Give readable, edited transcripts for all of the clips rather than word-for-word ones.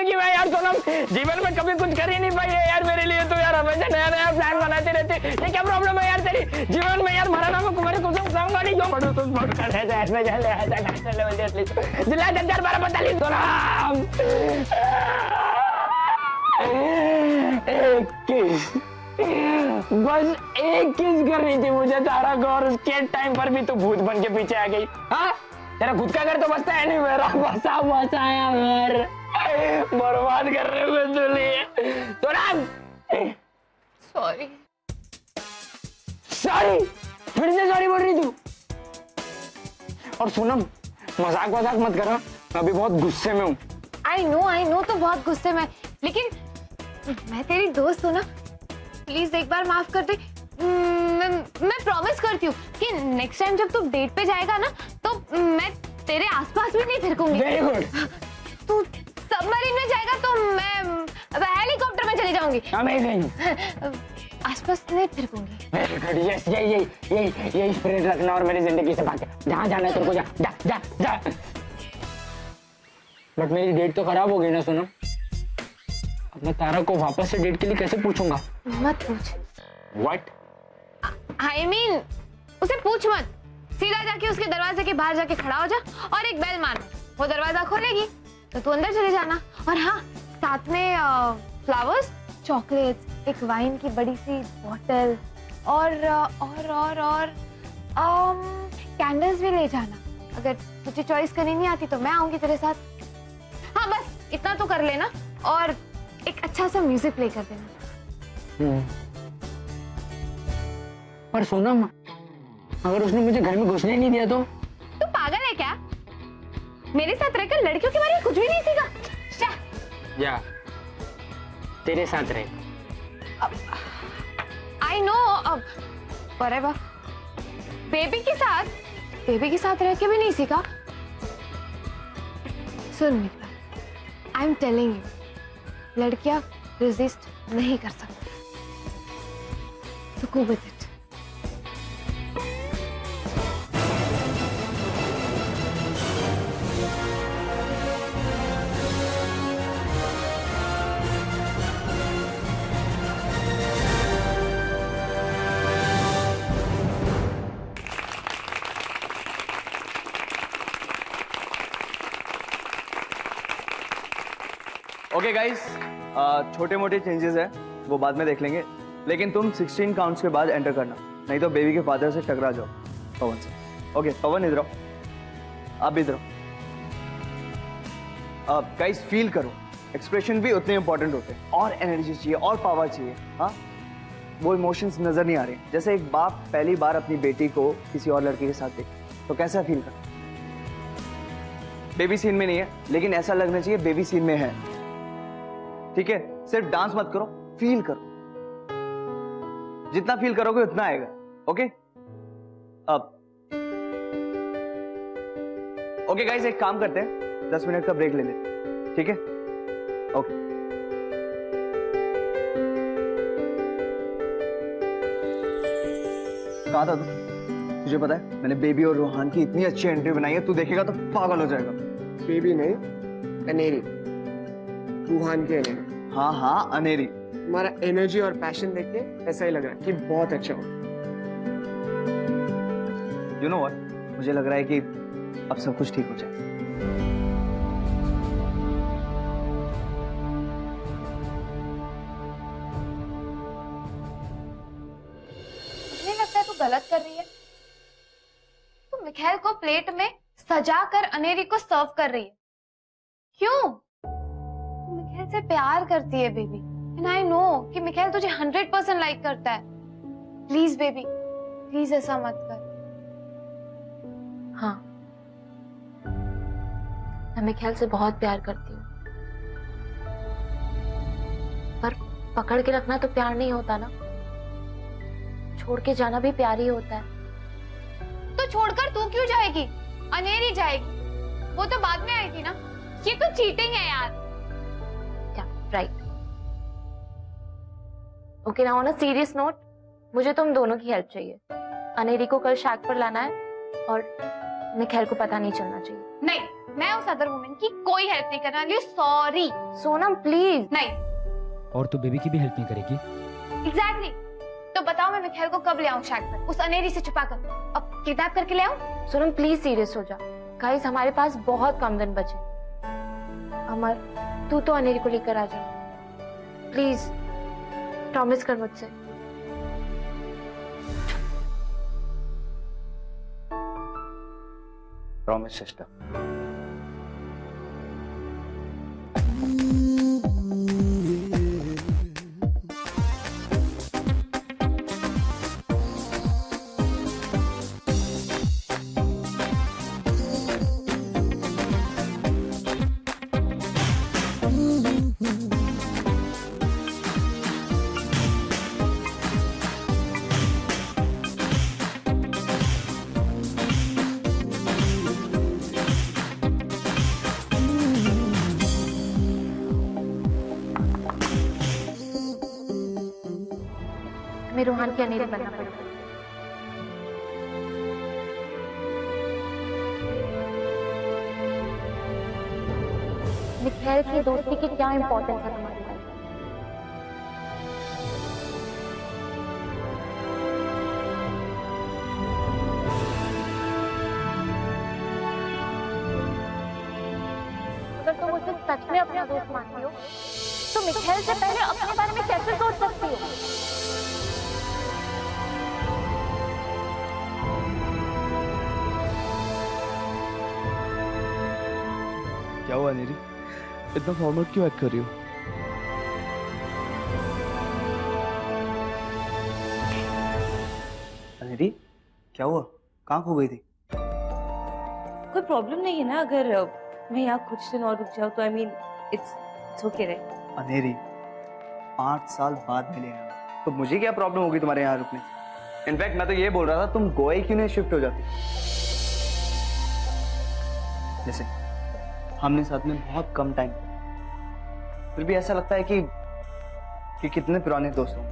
जिंदगी में यार सोनम, जीवन में कभी कुछ कर ही नहीं पाई है यार मेरे लिए। तो यार हमेशा नया नया प्लान बनाती रहती है। ये क्या प्रॉब्लम है यार तेरी जीवन में यार? मरा नाम कुमारी कुसुम साऊंगा नहीं, जो पढ़ो तुम पढ़ कर ऐसा ऐसा चल ऐसा नेशनल लेवल दे एटलीस्ट जिला 10,12,45 सोनम। एक किस, बस एक किस करनी थी मुझे तारा को, और उसके टाइम पर भी तू भूत बन के पीछे आ गई। हाँ तेरा खुद का घर तो बसता है नहीं, मेरा बसा बसाया घर बर्बाद कर रहे हो सोनम। सॉरी। सॉरी? फिर से सॉरी बोल रही तू? और सोनम मजाक वजाक मत करो, मैं अभी बहुत गुस्से में हूँ। आई नो तो बहुत गुस्से में, लेकिन मैं तेरी दोस्त हूँ ना, प्लीज एक बार माफ कर दे। मैं प्रॉमिस करती हूँ कि नेक्स्ट टाइम जब तू डेट पे जाएगा ना, तो मैं तेरे आसपास भी नहीं फिरकूंगी। Very good. तू सबमरीन में जाएगा तो मैं हेलीकॉप्टर में चली जाऊंगी। अमेजिंग। आसपास नहीं फिरकूंगी। वेरी गुड, यस यही स्पिरिट रखना और मेरी जिंदगी से भाग, जहाँ जाना है तेरे को जा जा जा जा। बट मेरी डेट तो खराब हो गई ना सोनम, अब मैं तारा को वापस से डेट के लिए कैसे पूछूंगा? मत पूछ। व्हाट? I mean, उसे पूछ मत, सीधा जाके उसके दरवाजे के बाहर जाके खड़ा हो जा और एक बेल मार, वो दरवाजा खोलेगी तो तू अंदर चले जाना। और हाँ, साथ में फ्लावर्स, चॉकलेट्स, एक वाइन की बड़ी सी बॉटल और कैंडल्स भी ले जाना। अगर तुझे चॉइस करनी नहीं आती तो मैं आऊंगी तेरे साथ। हाँ बस इतना तो कर लेना, और एक अच्छा सा म्यूजिक प्ले कर देना। पर सोनम, अगर उसने मुझे घर में घुसने नहीं दिया तो? तू पागल है क्या? मेरे साथ रहकर लड़कियों के बारे में कुछ भी नहीं सीखा। या तेरे साथ रहे। आई नो, अब forever। बेबी के साथ रह के भी नहीं सीखा। सुन मित्रा, आई एम टेलिंग यू, लड़कियां रेजिस्ट नहीं कर सकती। तो go with it. Okay guys, छोटे मोटे चेंजेस है वो बाद में देख लेंगे, लेकिन तुम 16 काउंट्स के बाद एंटर करना, नहीं तो बेबी के फादर से टकरा जाओ पवन से। ओके पवन इधर आओ, आप भी इधर आओ। गाइस फील करो, एक्सप्रेशन भी उतने इंपॉर्टेंट होते हैं, और एनर्जी चाहिए और पावर चाहिए। हाँ, वो इमोशंस नजर नहीं आ रहे। जैसे एक बाप पहली बार अपनी बेटी को किसी और लड़के के साथ देखे तो कैसा फील कर। बेबी सीन में नहीं है, लेकिन ऐसा लगना चाहिए बेबी सीन में है। ठीक है, सिर्फ डांस मत करो, फील करो। जितना फील करोगे उतना आएगा। ओके अब ओके गाइस, एक काम करते हैं, 10 मिनट का ब्रेक ले लेते। ठीक है ओके। कहा था तुझे पता है, मैंने बेबी और रोहान की इतनी अच्छी एंट्री बनाई है, तू देखेगा तो पागल हो जाएगा। बेबी नहीं, अनेरी, रूहान की अनेरी। हाँ हाँ अनेरी। तुम्हारा एनर्जी और पैशन देख के ऐसा ही लग रहा है कि बहुत अच्छा हो। यू नो व्हाट, मुझे लग रहा है कि अब सब कुछ ठीक हो जाए। मुझे लगता है तू गलत कर रही है। तू मिखाइल को प्लेट में सजा कर अनेरी को सर्व कर रही है। क्यों? तू मिखाइल से प्यार करती है बेबी, एंड आई नो कि मिखाइल तुझे 100% लाइक करता है। प्लीज बेबी, प्लीज ऐसा मत कर। हाँ, मैं मिखाइल से बहुत प्यार करती हूँ, पर पकड़ के रखना तो प्यार नहीं होता ना, छोड़ के जाना भी प्यार ही होता है। तो छोड़कर तू क्यों जाएगी? अनेरी जाएगी, वो तो बाद में आएगी ना। ये तो चीटिंग है यार। क्या right? Okay, now on a serious note, मुझे तुम दोनों की हेल्प चाहिए। अनेरी को कल शैक पर लाना है और मिखाइल को पता नहीं चलना चाहिए। नहीं, मैं उस अदर वुमेन की कोई हेल्प नहीं करने वाली हूँ, सॉरी। सोनम प्लीज। नहीं। और तू बेबी की भी हेल्प नहीं करेगी? एग्जैक्टली। तो बताओ मैं मिखाइल को कब ले आऊँ शैक पर, उस अनेरी से छुपा कर? अब किडनैप करके ले आऊँ? सोनम प्लीज सीरियस हो जा। गाइस हमारे पास बहुत कम दिन बचे। अमर तू तो अनेरी को लेकर आ जा प्लीज, प्रॉमिस कर मुझसे। Promise sister. हमें रूहान की अनेरी बनना पड़ेगा। मिखाइल की दोस्ती की क्या इंपॉर्टेंस है हमारे लाइफ में? अगर तुम उसे सच में अपना दोस्त मानती हो तो मिखाइल से पहले अपने बारे में कैसे सोच सकती हो? क्या हुआ अनेरी, इतना फॉर्मल क्यों एक्ट कर रही हो? अनेरी क्या हुआ, कहाँ खो गई थी? कोई प्रॉब्लम नहीं है ना अगर मैं यहाँ कुछ दिन और रुक जाऊँ तो? I mean it's okay right? Aneri 5 साल बाद मिले हैं तो मुझे क्या प्रॉब्लम होगी तुम्हारे यहाँ रुकने से? इनफैक्ट मैं तो ये बोल रहा था तुम गोवा क्यों नहीं शिफ्ट हो जाती? जैसे हमने साथ में बहुत कम टाइम, फिर भी ऐसा लगता है कि कितने पुराने दोस्त हों,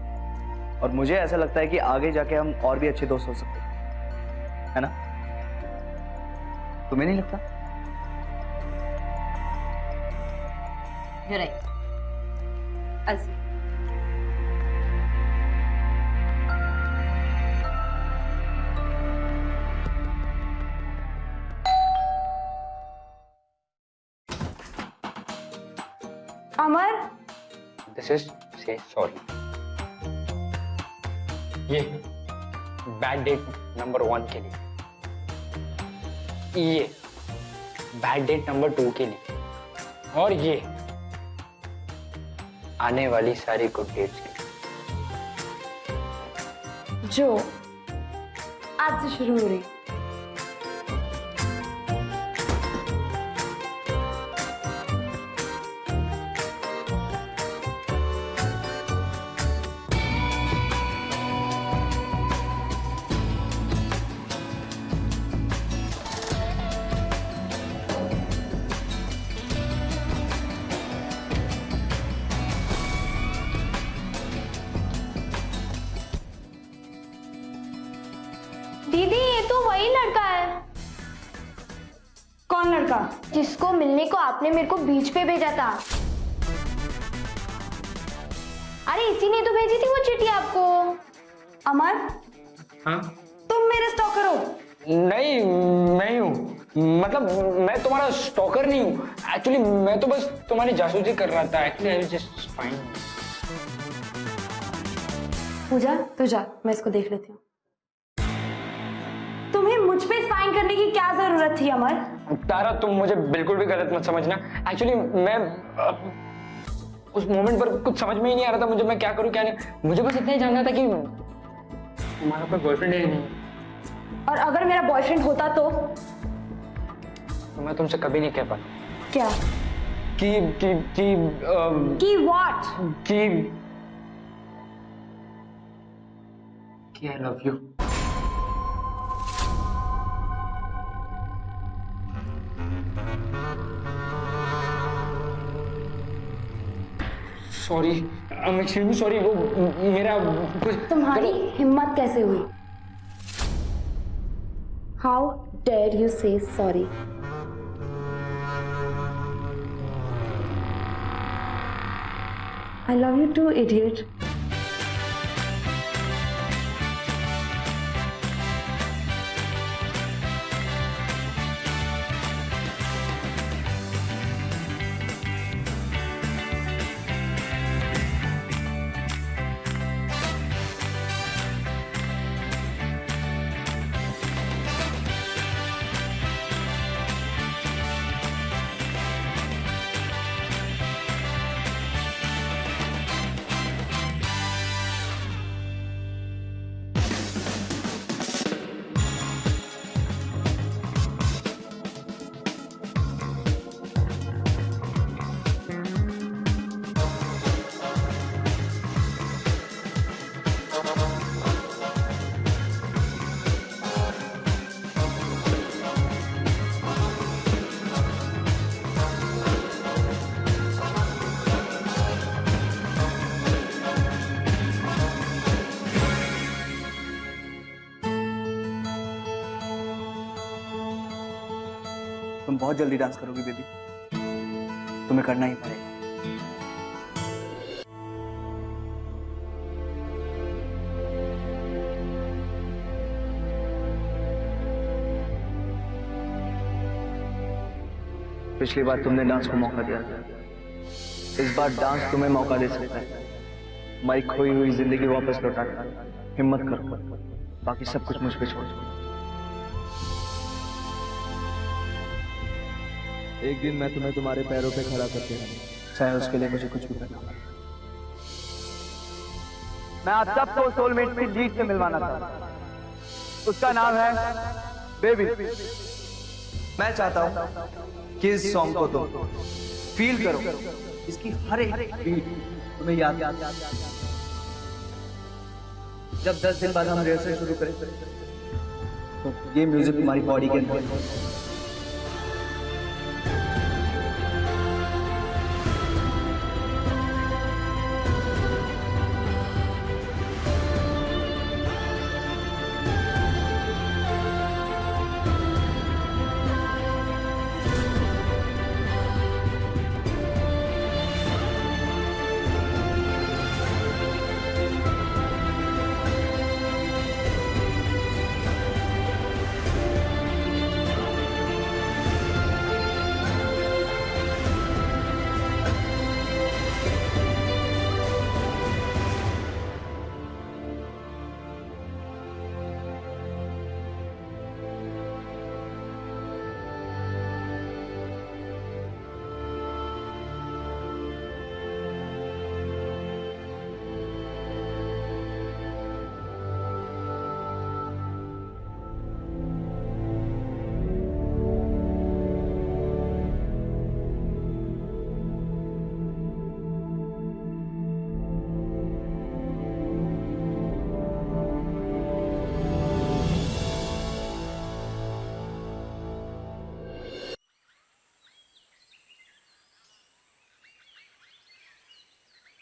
और मुझे ऐसा लगता है कि आगे जाके हम और भी अच्छे दोस्त हो सकते हैं, है ना? तुम्हें नहीं लगता? You're right. I'll see. Amar, this is से सॉरी। ये बैड डेट नंबर 1 के लिए, ये बैड डेट नंबर 2 के लिए, और ये आने वाली सारी गुड डेट्स के लिए जो आज से शुरू हो रही। दीदी ये तो वही लड़का है। कौन लड़का? जिसको मिलने को आपने मेरे को बीच पे भेजा था। अरे इसी ने तो भेजी थी वो चिट्ठी आपको। अमर, हाँ? तुम मेरे स्टॉकर हो? नहीं, मैं हूँ, मतलब मैं तुम्हारा स्टॉकर नहीं हूँ। एक्चुअली मैं तो बस तुम्हारी जासूसी कर रहा था। Actually I was just fine. Pooja तू जा, मैं इसको देख लेती हूँ। तुम्हें मुझ पे स्पाइंग करने की क्या जरूरत थी अमर? तारा तुम मुझे बिल्कुल भी गलत मत समझना। एक्चुअली मैं उस मोमेंट पर कुछ समझ में ही नहीं आ रहा था मुझे मैं क्या करूं क्या नहीं। मुझे बस इतना ही जानना था कि तुम्हारा कोई बॉयफ्रेंड है नहीं। और अगर मेरा बॉयफ्रेंड होता तो मैं तुमसे कभी नहीं कह पाता क्या? कि व्हाट? कि I love you. Sorry, I am extremely sorry. वो मेरा कुछ तुम्हारी हिम्मत कैसे हुई? हाउ डेयर यू से sorry? I love you too, idiot. तुम बहुत जल्दी डांस करोगी बेबी, तुम्हें करना ही पड़ेगा। पिछली बार तुमने डांस को मौका दिया था, इस बार डांस तुम्हें मौका दे सकता है। हमारी खोई हुई जिंदगी वापस लौटा कर हिम्मत करो, बाकी सब कुछ मुझ पे छोड़ दो। एक दिन मैं तुम्हें तुम्हारे पैरों पे खड़ा करके रहूंगा, चाहे उसके लिए मुझे कुछ भी करना हो। मैं आप सबको सोलमेट की जीत से मिलवाना था, उसका नाम है बेबी। मैं चाहता हूं कि इस सॉन्ग को तुम फील करो, इसकी हर एक बीट तुम्हें याद। जब 10 दिन बाद हम रिहर्सल शुरू करें तो ये म्यूजिक तुम्हारी बॉडी के अंदर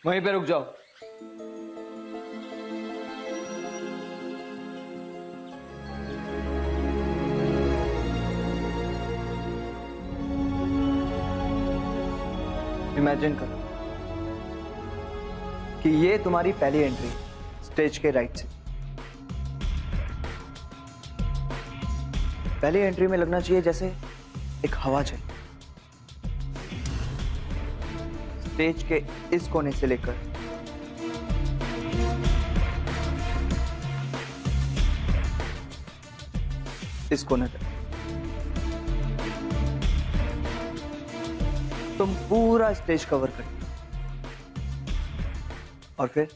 वहीं पे रुक जाओ। इमेजिन करो कि ये तुम्हारी पहली एंट्री स्टेज के राइट से। पहली एंट्री में लगना चाहिए जैसे एक हवा चले। स्टेज के इस कोने से लेकर इस कोने तक तुम पूरा स्टेज कवर कर, और फिर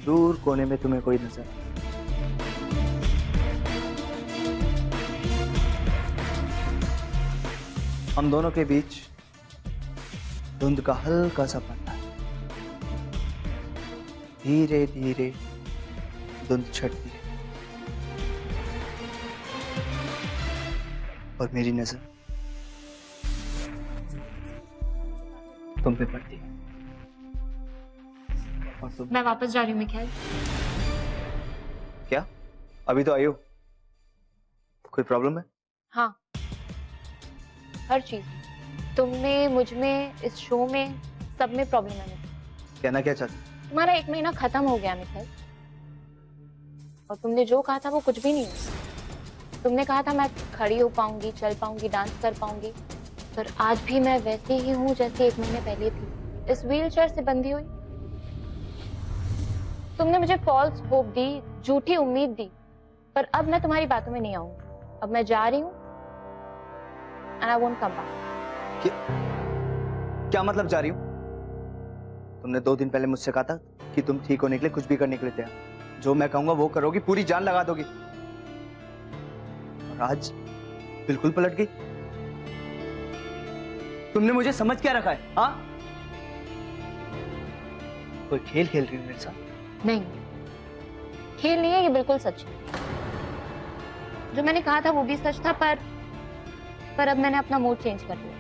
दूर कोने में तुम्हें कोई नजर नहीं। हम दोनों के बीच धुंध का हल्का सा पर्दा है। धीरे धीरे धुंध छटती है और मेरी नजर तुम पे पड़ती है। और तुम मैं वापस जा रही हूँ मिखाइल। क्या? अभी तो आई हो, कोई प्रॉब्लम है? हाँ, हर चीज, तुम में, मुझ में, इस शो में, सब में प्रॉब्लम है। कहना क्या चाहती? तुम्हारा 1 महीना खत्म हो गया मिखाइल, और तुमने जो कहा था वो कुछ भी नहीं हुआ। तुमने कहा था मैं खड़ी हो पाऊंगी, चल पाऊंगी, डांस कर पाऊंगी, पर आज भी मैं वैसे ही हूँ जैसे 1 महीने पहले थी, इस व्हीलचेयर से बंधी हुई। तुमने मुझे फॉल्स होप दी, झूठी उम्मीद दी, पर अब मैं तुम्हारी बातों में नहीं आऊंगी। अब मैं जा रही हूँ and I won't come back. क्या मतलब जा रही हूँ? तुमने 2 दिन पहले मुझसे कहा था कि तुम ठीक होने के लिए कुछ भी करने के लिए तैयार, जो मैं कहूंगा वो करोगी, पूरी जान लगा दोगी, और आज बिल्कुल पलट गई। तुमने मुझे समझ क्या रखा है? हाँ, कोई खेल खेल रही हो मेरे साथ? नहीं, खेल नहीं है, ये बिल्कुल सच है। जो मैंने कहा था वो भी सच था, पर अब मैंने अपना मूड चेंज कर दिया।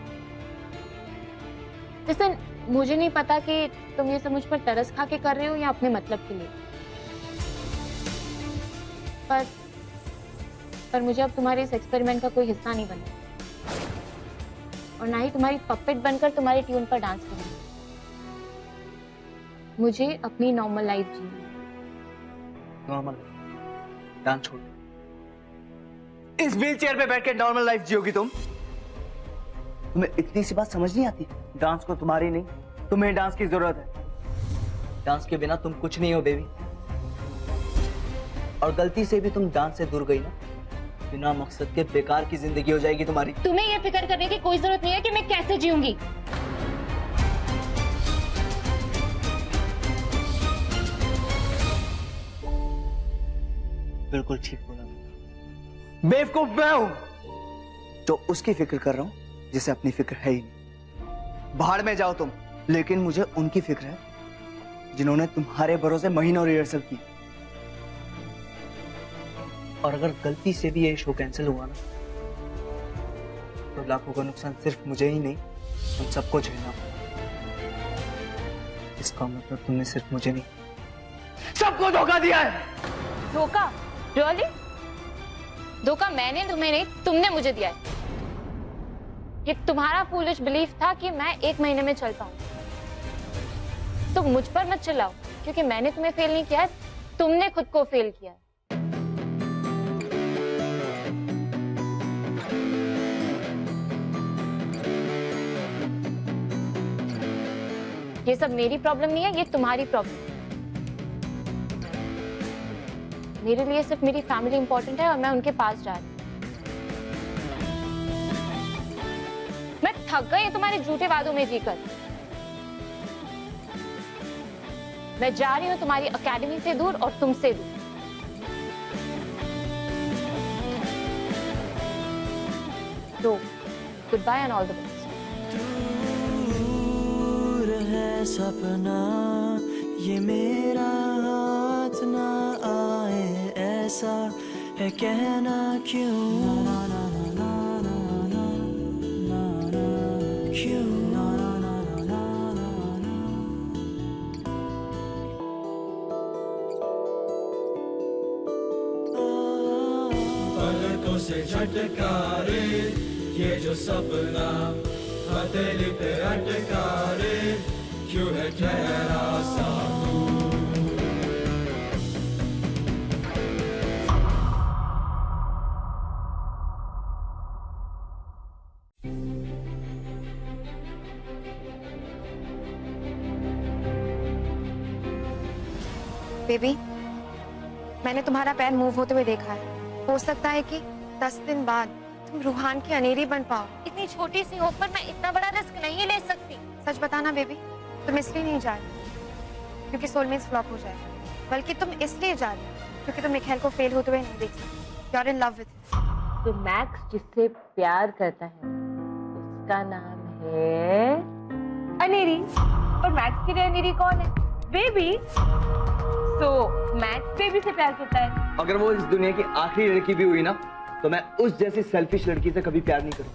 लिसन, मुझे नहीं पता कि तुम ये सब मुझ पर तरस खा के कर रहे हो या अपने मतलब के लिए, पर मुझे अब तुम्हारे इस एक्सपेरिमेंट का कोई हिस्सा नहीं बनना, और ना ही तुम्हारी पपेट बनकर तुम्हारी ट्यून पर डांस करना। मुझे अपनी नॉर्मल लाइफ जीनी है। नॉर्मल डांस छोड़, इस व्हीलचेयर पे बैठ के नॉर्मल लाइफ जियोगी तुम? तुम्हें इतनी सी बात समझ नहीं आती? डांस को तुम्हारी नहीं, तुम्हें डांस की जरूरत है। डांस के बिना तुम कुछ नहीं हो बेबी, और गलती से भी तुम डांस से दूर गई ना, बिना मकसद के बेकार की जिंदगी हो जाएगी तुम्हारी। तुम्हें ये फिक्र करने की कोई जरूरत नहीं है कि मैं कैसे जीऊंगी। बिल्कुल ठीक बोला, बेवकूफ मैं हूं तो उसकी फिक्र कर रहा हूं जिसे अपनी फिक्र है ही नहीं। भाड़ में जाओ तुम, लेकिन मुझे उनकी फिक्र है जिन्होंने तुम्हारे भरोसे महीनों रिहर्सल की, और अगर गलती से भी ये शो कैंसिल हुआ ना, तो लाखों का नुकसान सिर्फ मुझे ही नहीं, तुम सबको झेलना। इसका मतलब तुमने सिर्फ मुझे नहीं, सबको धोखा दिया है। धोखा? रियली? धोखा मैंने तुम्हें नहीं, तुमने मुझे दिया है। ये तुम्हारा फूलिश बिलीफ था कि मैं 1 महीने में चल पाऊं। तो मुझ पर मत चिल्लाओ, क्योंकि मैंने तुम्हें फेल नहीं किया है, तुमने खुद को फेल किया है। ये सब मेरी प्रॉब्लम नहीं है, ये तुम्हारी प्रॉब्लम है। मेरे लिए सिर्फ मेरी फैमिली इंपॉर्टेंट है, और मैं उनके पास जा रही हूँ। मैं थक गई तुम्हारे झूठे वादों में जीकर। मैं जा रही हूँ तुम्हारी एकेडमी से दूर और तुमसे दूर। तो good bye and all the best. दूर है सपना ये मेरा, हाथ ना आए ऐसा है कहना क्यों, ना ना ना ना ना ना ना ना क्यों, ना ना ना ना ना ना। पलकों से झटका रे ये जो सपना, हथेली पे अटका रे क्यों है ठहरा सा तू। बेबी, मैंने तुम्हारा पैर मूव होते हुए देखा है। हो सकता है कि 10 दिन बाद तुम रूहान की अनेरी बन पाओ। इतनी छोटी सी होप पर मैं इतना बड़ा रिस्क नहीं ले सकती। सच बताना बेबी, तुम इसलिए नहीं जा रही क्योंकि सोलमेट्स फ्लॉप हो जाएगा, बल्कि तुम इसलिए जा रही हो क्योंकि तुम निखिल को फेल होते हुए नहीं देख सकती। You are in love with him. तो मैक्स जिससे प्यार करता है उसका नाम है अनेरी, और मैक्स के लिए अनेरी कौन है? बेबी। तो मैक्स बेबी से प्यार करता है। अगर वो इस दुनिया की आखिरी लड़की भी हुई ना, तो मैं उस जैसी सेल्फिश लड़की से कभी प्यार नहीं करूं।